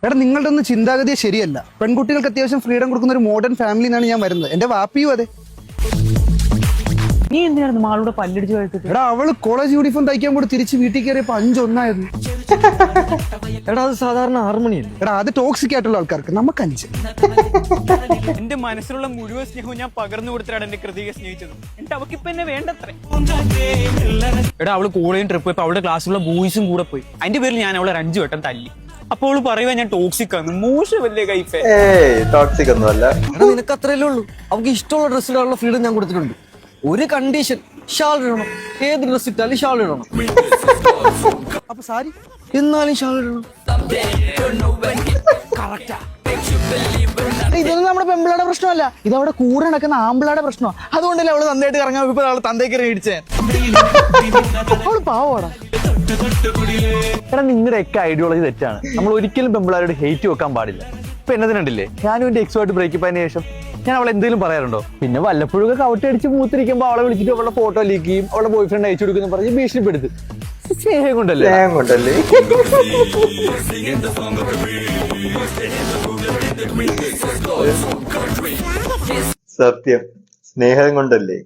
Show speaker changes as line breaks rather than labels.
എടാ നിങ്ങളുടെ ഒന്നും ചിന്താഗതിയെ ശരിയല്ല. പെൺകുട്ടികൾക്ക് അത്യാവശ്യം ഫ്രീഡം കൊടുക്കുന്ന ഒരു മോഡേൺ ഫാമിലി നിന്നാണ് ഞാൻ വരുന്നത്. എന്റെ വാപ്പിയും അതെ.
നീ എന്തിനായിരുന്നു മാളൂടെ പല്ലടിച്ച് കഴിച്ചിട്ട്?
എടാ അവള് കോളേജ് യൂണിഫോം തയ്ക്കാൻ കൂടി തിരിച്ച് വീട്ടിൽ കയറിയപ്പോ 5-1
എടാ അത് സാധാരണ 6 മണിയല്ലേ?
എടാ അത് ടോക്സിക് ആയിട്ടുള്ള ആൾക്കാർക്ക്, നമുക്ക് 5.
എന്റെ മനസ്സിലുള്ള മുഴുവൻ സ്നേഹവും ഞാൻ പകർന്നു കൊടുത്തിട്ടാണ് എന്റെ കൃതിയെ സ്നേഹിച്ചത്. എന്നിട്ട് അവക്കിപ്പോ എന്നെ വേണ്ടത്രേ. എടാ അവള് കോളേജ് ട്രിപ്പ് പോയപ്പോ അവളുടെ ക്ലാസ്സിലുള്ള ബോയ്സും കൂടെ പോയി. അതിന്റെ പേരിൽ ഞാൻ അവളെ 5 വട്ടം തല്ലി. അപ്പോൾ അവള് പറയുക ഞാൻ ടോക്സിക് ആണ്. മോശമല്ലേ കൈപ്പേ?
ടോക്സിക് ഒന്നും അല്ല.
എടാ നിനക്ക് അത്രയല്ലേ ഉള്ളൂ. അവൾക്ക് ഇഷ്ടമുള്ള ഡ്രസ് ഇടാനുള്ള ഫ്രീഡം ഞാൻ കൊടുത്തിട്ടുണ്ട്. ഒരു കണ്ടീഷൻ, ഷാൾ ഇടണം. ഏത് ഡ്രസ് ഇട്ടാലും ഷാൾ ഇടണം.
അപ്പൊ സാരി
എന്നാലും ഷാൾ ഇടണം. ഇതൊന്നും നമ്മുടെ പെമ്പിളയുടെ പ്രശ്നമല്ല, ഇത് അവിടെ കൂടെ നടക്കുന്ന ആമ്പിളയുടെ പ്രശ്നമാണ്. അതുകൊണ്ടല്ലേ അവള് നന്നായിട്ട് ഇറങ്ങാൻ ഇപ്പൊ അവള് തന്തേക്കറി ഇടിച്ചേ. അവള് പാവോടാ.
എടാ നിങ്ങളുടെ ഒക്കെ ഐഡിയോളജി തെറ്റാണ്. നമ്മൾ ഒരിക്കലും പെമ്പിളാരോട് ഹെയ്റ്റ് വെക്കാൻ പാടില്ല. ഇപ്പൊ എന്നതിനുണ്ടല്ലേ, ഞാനും എന്റെ എക്സുമായിട്ട് ബ്രേക്കപ്പ് ആയതിനു ശേഷം ഞാൻ അവളെ എന്തെങ്കിലും പറയാറുണ്ടോ? പിന്നെ വല്ലപ്പോഴൊക്കെ കവട്ടടിച്ച് മൂത്തിരിക്കുമ്പോ അവളെ വിളിച്ചിട്ട് അവളുടെ ഫോട്ടോ ലീക്ക് ചെയ്യും, അവളുടെ ബോയ് ഫ്രണ്ട് അയച്ചു കൊടുക്കുന്നു പറഞ്ഞ് ഭീഷണിപ്പെടുത്ത്. സ്നേഹം കൊണ്ടല്ലേ?
സത്യം, സ്നേഹം കൊണ്ടല്ലേ.